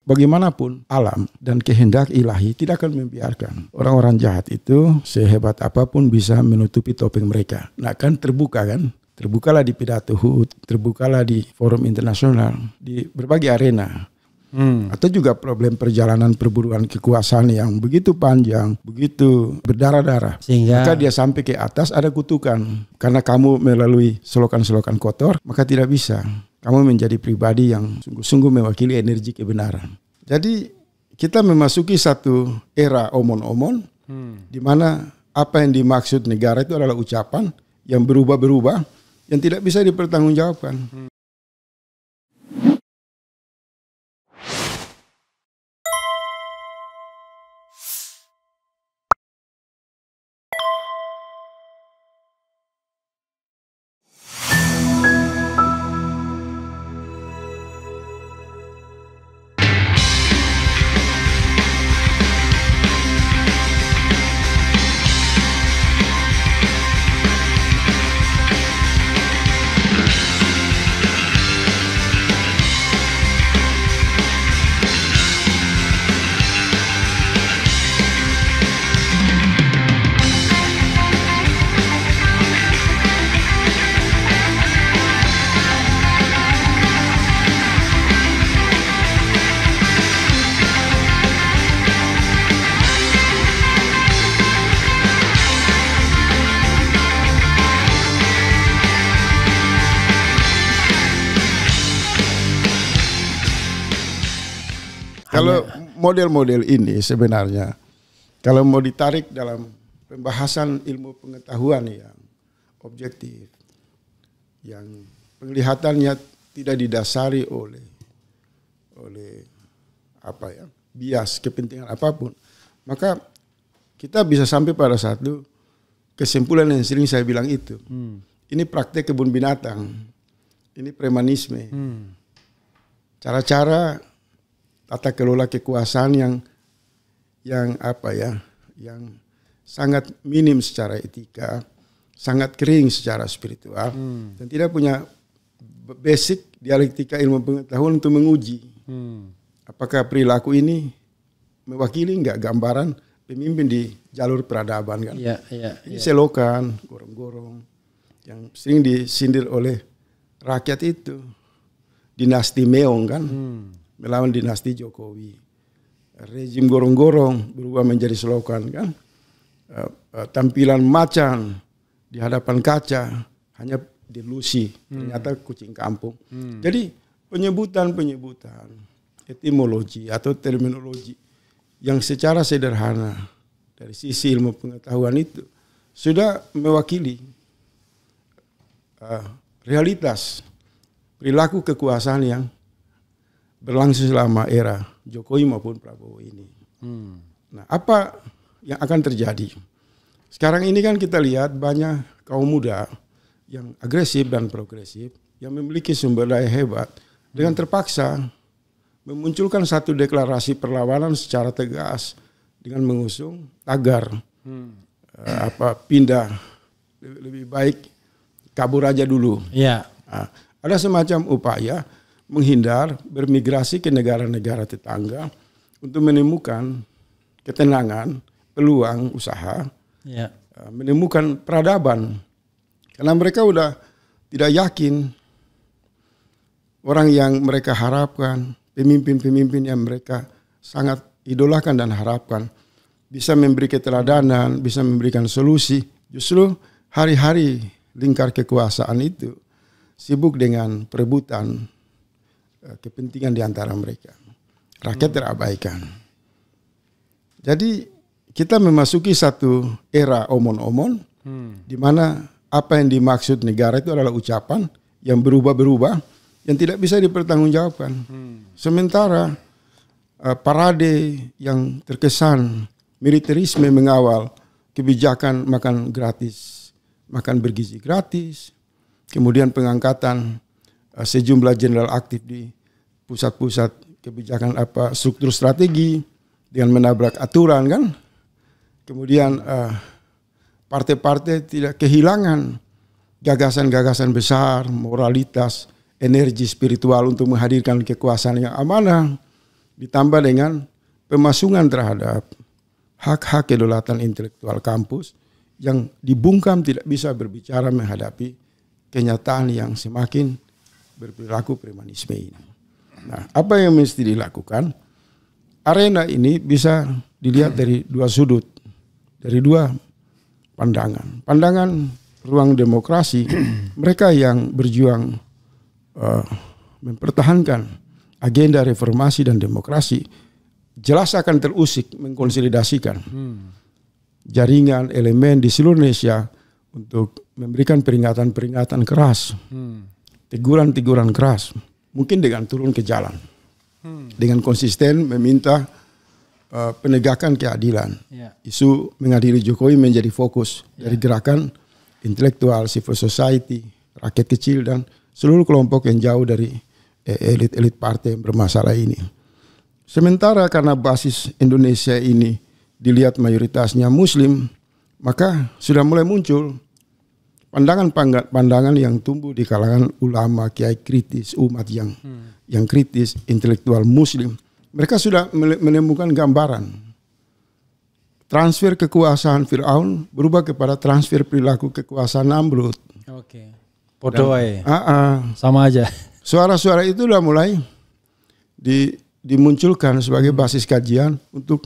bagaimanapun alam dan kehendak ilahi tidak akan membiarkan orang-orang jahat itu sehebat apapun bisa menutupi topeng mereka. Nah kan terbuka kan? Terbukalah di pidato HUT, terbukalah di forum internasional, di berbagai arena. Atau juga problem perjalanan perburuan kekuasaan yang begitu panjang, begitu berdarah-darah. Maka dia sampai ke atas ada kutukan. Karena kamu melalui selokan-selokan kotor, maka tidak bisa. Kamu menjadi pribadi yang sungguh-sungguh mewakili energi kebenaran. Jadi kita memasuki satu era omon-omon, di mana apa yang dimaksud negara itu adalah ucapan yang berubah-berubah, yang tidak bisa dipertanggungjawabkan. Kalau model-model ini sebenarnya, kalau mau ditarik dalam pembahasan ilmu pengetahuan yang objektif, yang penglihatannya tidak didasari oleh bias kepentingan apapun, maka kita bisa sampai pada satu kesimpulan yang sering saya bilang itu. Ini praktek kebun binatang, ini premanisme, cara-cara tata kelola kekuasaan yang sangat minim secara etika, sangat kering secara spiritual, dan tidak punya basic dialektika ilmu pengetahuan untuk menguji apakah perilaku ini mewakili enggak gambaran pemimpin di jalur peradaban kan. Ini selokan, gorong-gorong yang sering disindir oleh rakyat itu, dinasti Meong kan. Melawan dinasti Jokowi. Rezim gorong-gorong berubah menjadi selokan kan. Tampilan macan di hadapan kaca hanya delusi, ternyata kucing kampung. Jadi penyebutan etimologi atau terminologi yang secara sederhana dari sisi ilmu pengetahuan itu sudah mewakili realitas perilaku kekuasaan yang berlangsung selama era Jokowi maupun Prabowo ini. Nah, apa yang akan terjadi? Sekarang ini kan kita lihat banyak kaum muda yang agresif dan progresif, yang memiliki sumber daya hebat, dengan terpaksa memunculkan satu deklarasi perlawanan secara tegas dengan mengusung tagar pindah, lebih baik kabur aja dulu. Nah, ada semacam upaya menghindar, bermigrasi ke negara-negara tetangga untuk menemukan ketenangan, peluang usaha, menemukan peradaban. Karena mereka udah tidak yakin orang yang mereka harapkan, pemimpin-pemimpin yang mereka sangat idolakan dan harapkan, bisa memberi keteladanan, bisa memberikan solusi. Justru hari-hari lingkar kekuasaan itu sibuk dengan perebutan kepentingan di antara mereka. Rakyat terabaikan. Jadi kita memasuki satu era omon-omon di mana apa yang dimaksud negara itu adalah ucapan yang berubah-berubah, yang tidak bisa dipertanggungjawabkan. Sementara parade yang terkesan militerisme mengawal kebijakan makan gratis, makan bergizi gratis, kemudian pengangkatan sejumlah jenderal aktif di pusat-pusat kebijakan struktur strategi dengan menabrak aturan kan. Kemudian partai-partai tidak kehilangan gagasan-gagasan besar, moralitas, energi spiritual untuk menghadirkan kekuasaan yang amanah. ditambah dengan pemasungan terhadap hak-hak kedaulatan intelektual kampus yang dibungkam tidak bisa berbicara menghadapi kenyataan yang semakin berperilaku premanisme ini. Nah, apa yang mesti dilakukan? Arena ini bisa dilihat dari dua sudut, dari dua pandangan. Pandangan ruang demokrasi, mereka yang berjuang mempertahankan agenda reformasi dan demokrasi, jelas akan terusik mengkonsolidasikan jaringan elemen di seluruh Indonesia untuk memberikan peringatan-peringatan keras, teguran-teguran keras, mungkin dengan turun ke jalan, dengan konsisten meminta penegakan keadilan. Isu mengadili Jokowi menjadi fokus dari gerakan intelektual, civil society, rakyat kecil dan seluruh kelompok yang jauh dari elit-elit partai yang bermasalah ini. Sementara karena basis Indonesia ini dilihat mayoritasnya Muslim, maka sudah mulai muncul pandangan-pandangan yang tumbuh di kalangan ulama, kiai kritis, umat yang kritis, intelektual Muslim. Mereka sudah menemukan gambaran transfer kekuasaan Fir'aun berubah kepada transfer perilaku kekuasaan Namrud. Oke. Podo wae. Sama aja. Suara-suara itu sudah mulai dimunculkan sebagai basis kajian untuk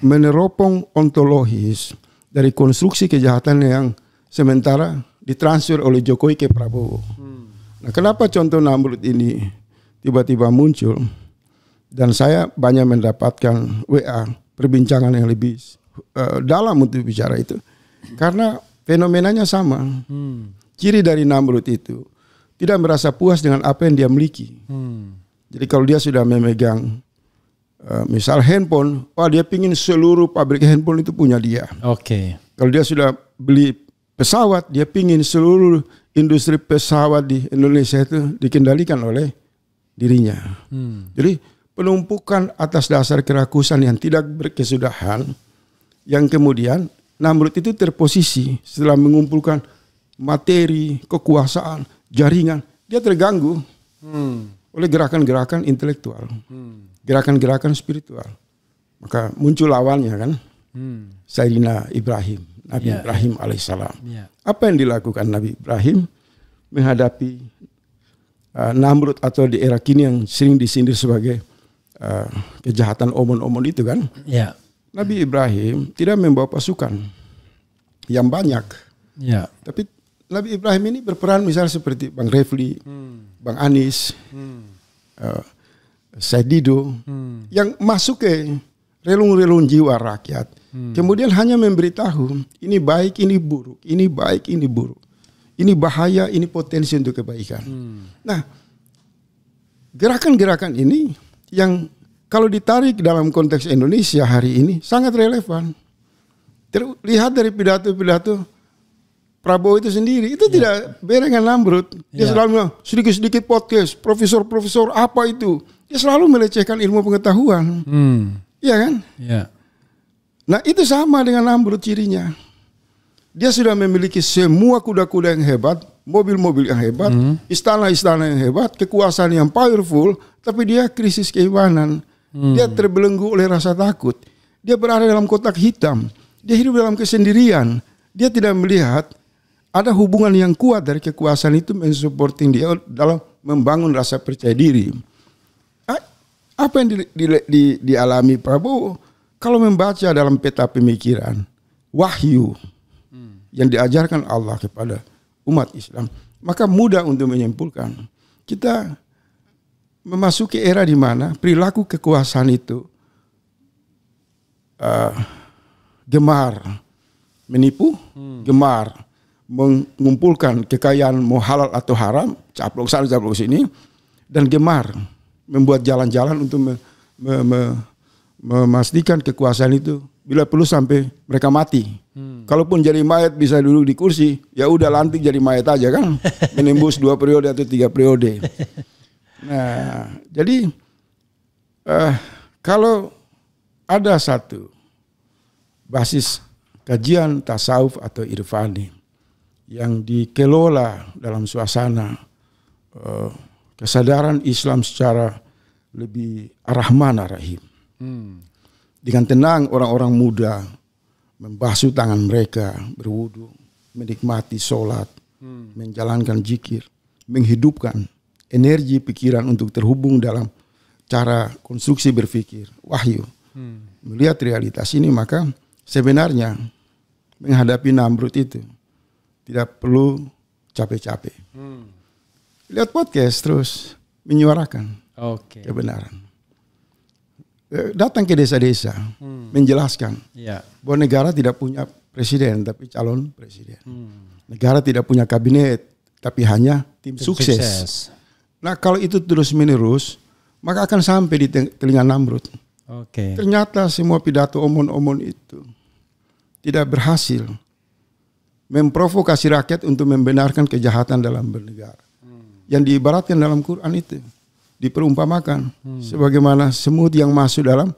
meneropong ontologis dari konstruksi kejahatan yang sementara ditransfer oleh Jokowi ke Prabowo. Nah, kenapa contoh Namrud ini tiba-tiba muncul? Dan saya banyak mendapatkan WA perbincangan yang lebih dalam untuk bicara itu. Karena fenomenanya sama. Ciri dari Namrud itu tidak merasa puas dengan apa yang dia miliki. Jadi kalau dia sudah memegang misal handphone, dia pingin seluruh pabrik handphone itu punya dia. Oke. Kalau dia sudah beli pesawat, dia pingin seluruh industri pesawat di Indonesia itu dikendalikan oleh dirinya. Jadi penumpukan atas dasar kerakusan yang tidak berkesudahan, yang kemudian Namrud itu terposisi setelah mengumpulkan materi, kekuasaan, jaringan, dia terganggu oleh gerakan-gerakan intelektual, gerakan-gerakan spiritual. Maka muncul lawannya kan, Sayyidina Ibrahim, Nabi Ibrahim alaihissalam. Apa yang dilakukan Nabi Ibrahim menghadapi Namrud atau di era kini yang sering disindir sebagai kejahatan omon-omon itu kan? Nabi Ibrahim tidak membawa pasukan yang banyak. Tapi Nabi Ibrahim ini berperan misalnya seperti Bang Refli, Bang Anies, Said Dido, yang masuk ke relung-relung jiwa rakyat. Kemudian hanya memberitahu, ini baik, ini buruk, ini baik, ini buruk. Ini bahaya, ini potensi untuk kebaikan. Nah, gerakan-gerakan ini yang kalau ditarik dalam konteks Indonesia hari ini sangat relevan. Terlihat dari pidato-pidato Prabowo itu sendiri, itu tidak beda dengan Namrud. Dia selalu bilang, sedikit-sedikit podcast, profesor-profesor apa itu. Dia selalu melecehkan ilmu pengetahuan. Iya kan? Nah itu sama dengan Namrud cirinya. Dia sudah memiliki semua kuda-kuda yang hebat, mobil-mobil yang hebat, istana-istana yang hebat, kekuasaan yang powerful, tapi dia krisis keimanan. Dia terbelenggu oleh rasa takut. Dia berada dalam kotak hitam. Dia hidup dalam kesendirian. Dia tidak melihat ada hubungan yang kuat dari kekuasaan itu mensupporting dia dalam membangun rasa percaya diri. Apa yang dialami Prabowo? Kalau membaca dalam peta pemikiran, wahyu yang diajarkan Allah kepada umat Islam, maka mudah untuk menyimpulkan. Kita memasuki era di mana perilaku kekuasaan itu gemar menipu, gemar mengumpulkan kekayaan mau halal atau haram, caplok sana caplok sini, dan gemar membuat jalan-jalan untuk memastikan kekuasaan itu bila perlu sampai mereka mati. Kalaupun jadi mayat bisa duduk di kursi, ya udah lantik jadi mayat aja kan, menembus 2 periode atau 3 periode. Nah, jadi kalau ada satu basis kajian tasawuf atau irfani yang dikelola dalam suasana kesadaran Islam secara lebih Ar-Rahman Ar-Rahim. Dengan tenang orang-orang muda membasuh tangan mereka, berwudu, menikmati sholat, menjalankan zikir, menghidupkan energi pikiran untuk terhubung dalam cara konstruksi berpikir, wahyu. Melihat realitas ini, maka sebenarnya menghadapi Namrud itu tidak perlu capek-capek. Lihat podcast terus menyuarakan kebenaran. Datang ke desa-desa menjelaskan bahwa negara tidak punya presiden tapi calon presiden. Negara tidak punya kabinet tapi hanya tim sukses. Nah kalau itu terus menerus maka akan sampai di telinga Namrud. Ternyata semua pidato omon-omon itu tidak berhasil memprovokasi rakyat untuk membenarkan kejahatan dalam bernegara. Yang diibaratkan dalam Quran itu diperumpamakan sebagaimana semut yang masuk dalam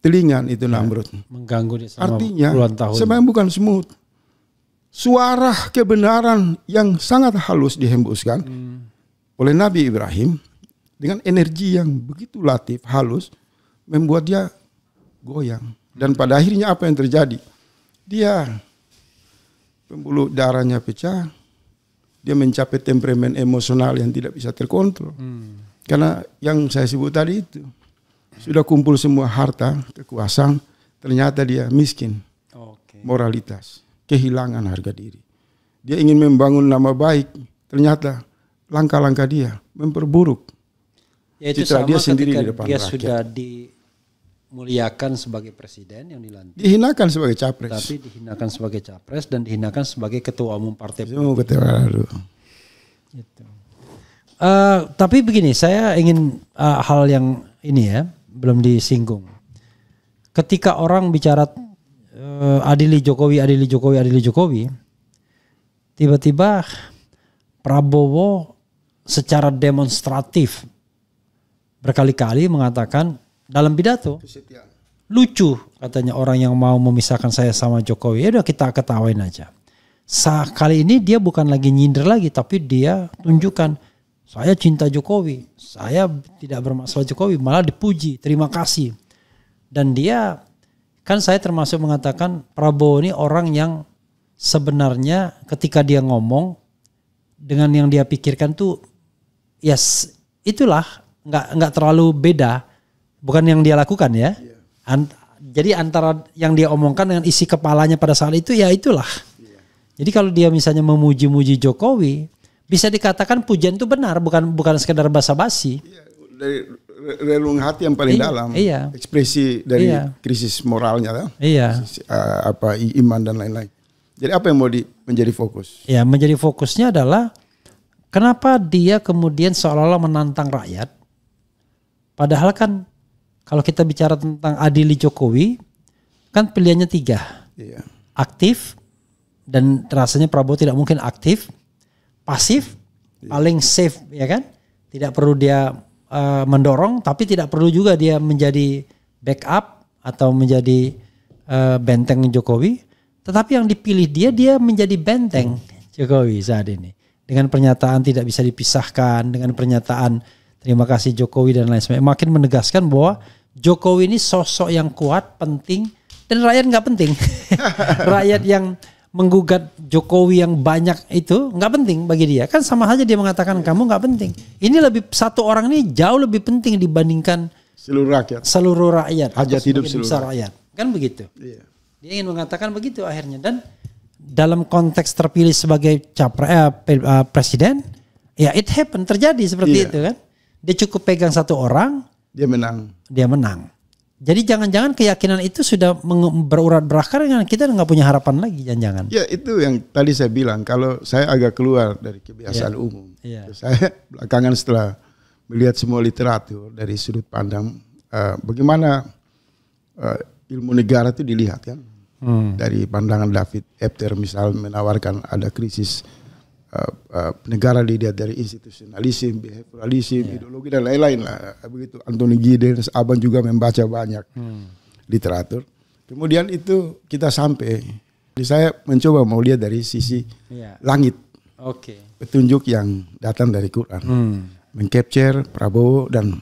telinga itu Namrud. Mengganggu dia selama artinya puluhan tahun. sebenarnya bukan semut. Suara kebenaran yang sangat halus dihembuskan oleh Nabi Ibrahim dengan energi yang begitu latif, halus, membuat dia goyang. Dan pada akhirnya apa yang terjadi? Dia pembuluh darahnya pecah, dia mencapai temperamen emosional yang tidak bisa terkontrol. Karena yang saya sebut tadi itu, sudah kumpul semua harta, kekuasaan, ternyata dia miskin, moralitas, kehilangan harga diri. Dia ingin membangun nama baik, ternyata langkah-langkah dia memperburuk Yaitu citra dia sendiri di depan dia rakyat. sudah dimuliakan sebagai presiden yang dilantik. Dihinakan sebagai capres. Tapi dihinakan sebagai capres dan dihinakan sebagai ketua umum partai politik. Gitu. Tapi begini, saya ingin hal yang ini ya, belum disinggung. Ketika orang bicara adili Jokowi, tiba-tiba Prabowo secara demonstratif berkali-kali mengatakan dalam pidato, lucu katanya orang yang mau memisahkan saya sama Jokowi. Ya udah kita ketawain aja. Kali ini dia bukan lagi nyindir lagi, tapi dia tunjukkan saya cinta Jokowi, saya tidak bermasalah Jokowi, malah dipuji, terima kasih. Dan dia, kan saya termasuk mengatakan Prabowo ini orang yang sebenarnya ketika dia ngomong dengan yang dia pikirkan tuh, yes, itulah nggak terlalu beda, bukan yang dia lakukan ya. Jadi antara yang dia omongkan dengan isi kepalanya pada saat itu ya itulah. Jadi kalau dia misalnya memuji-muji Jokowi, bisa dikatakan pujian itu benar, bukan sekedar basa-basi. Dari relung hati yang paling dalam, ekspresi dari krisis moralnya, krisis, iman dan lain-lain. Jadi apa yang mau menjadi fokus? Ya, menjadi fokusnya adalah kenapa dia kemudian seolah-olah menantang rakyat. Padahal kan kalau kita bicara tentang adili Jokowi, kan pilihannya 3. Aktif, dan rasanya Prabowo tidak mungkin aktif. Pasif, paling safe ya kan. Tidak perlu dia mendorong, tapi tidak perlu juga dia menjadi backup atau menjadi benteng Jokowi. Tetapi yang dipilih dia menjadi benteng Jokowi saat ini. Dengan pernyataan tidak bisa dipisahkan, dengan pernyataan terima kasih Jokowi dan lain sebagainya. Makin menegaskan bahwa Jokowi ini sosok yang kuat, penting, dan rakyat nggak penting. Rakyat yang menggugat Jokowi yang banyak itu nggak penting bagi dia. Kan sama saja dia mengatakan kamu nggak penting. Ini satu orang ini jauh lebih penting dibandingkan seluruh rakyat. Hajat hidup seluruh rakyat. Kan begitu. Dia ingin mengatakan begitu akhirnya. Dan dalam konteks terpilih sebagai presiden, ya it happen, terjadi seperti itu kan. Dia cukup pegang satu orang, dia menang. Jadi jangan-jangan keyakinan itu sudah berurat berakar, dengan kita nggak punya harapan lagi, jangan-jangan. Ya itu yang tadi saya bilang, kalau saya agak keluar dari kebiasaan umum. Saya belakangan setelah melihat semua literatur dari sudut pandang bagaimana ilmu negara itu dilihat kan. Dari pandangan David Epter misal menawarkan ada krisis negara dilihat dari institusionalisme, behavioralisme, ideologi dan lain-lain lah. Begitu Anthony Giddens, Abang juga membaca banyak literatur. Kemudian itu kita sampai, saya mencoba mau lihat dari sisi langit, petunjuk yang datang dari Quran, mengcapture Prabowo dan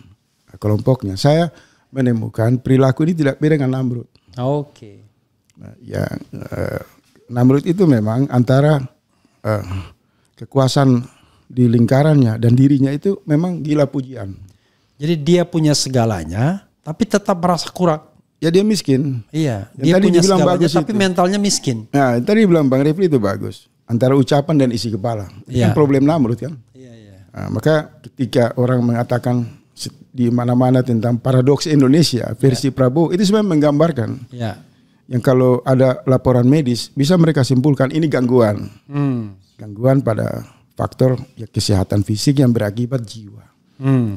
kelompoknya. Saya menemukan perilaku ini tidak beda dengan Namrud. Oke. Nah, Namrud itu memang antara kekuasaan di lingkarannya dan dirinya itu memang gila pujian. Jadi dia punya segalanya, tapi tetap merasa kurang. Ya dia miskin. Iya. Yang Dia tadi punya dibilang segalanya, bagus tapi itu. mentalnya miskin. Nah tadi bilang Bang Refli itu bagus. Antara ucapan dan isi kepala. Itu kan problem Namrud kan. Iya. Nah, maka ketika orang mengatakan di mana-mana tentang paradoks Indonesia versi Prabowo, itu sebenarnya menggambarkan. Iya. Yang kalau ada laporan medis bisa mereka simpulkan ini gangguan. Gangguan pada faktor kesehatan fisik yang berakibat jiwa.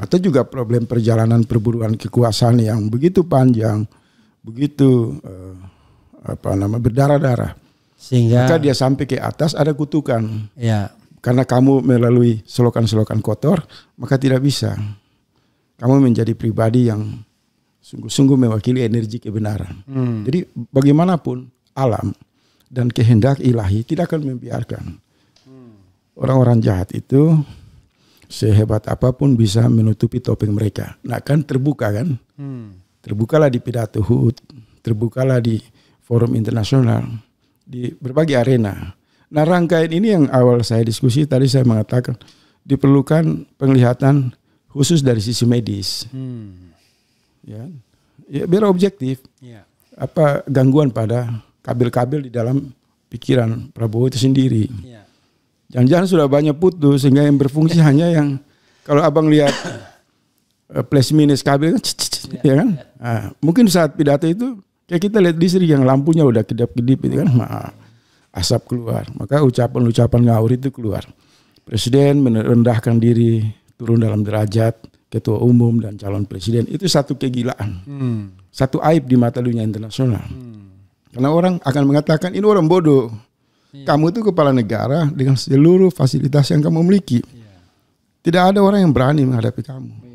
Atau juga problem perjalanan perburuan kekuasaan yang begitu panjang, begitu berdarah-darah. Sehingga maka dia sampai ke atas ada kutukan. ya. Karena kamu melalui selokan-selokan kotor, maka tidak bisa. Kamu menjadi pribadi yang sungguh-sungguh mewakili energi kebenaran. Jadi bagaimanapun alam dan kehendak ilahi tidak akan membiarkan orang-orang jahat itu sehebat apapun bisa menutupi topeng mereka. Nah kan terbuka kan? Terbukalah di pidato HUT, terbukalah di forum internasional, di berbagai arena. Nah rangkaian ini yang awal saya diskusi tadi saya mengatakan diperlukan penglihatan khusus dari sisi medis. Ya biar objektif. Apa gangguan pada kabel-kabel di dalam pikiran Prabowo itu sendiri. Jangan-jangan sudah banyak putus sehingga yang berfungsi hanya yang kalau abang lihat plus minus kabel ya kan. Nah, mungkin saat pidato itu kayak kita lihat listrik yang lampunya udah kedap-kedip itu kan, asap keluar. Maka ucapan-ucapan ngawur itu keluar. Presiden merendahkan diri, turun dalam derajat ketua umum dan calon presiden. Itu satu kegilaan. Satu aib di mata dunia internasional. Karena orang akan mengatakan ini orang bodoh. Kamu itu kepala negara dengan seluruh fasilitas yang kamu miliki. Tidak ada orang yang berani menghadapi kamu.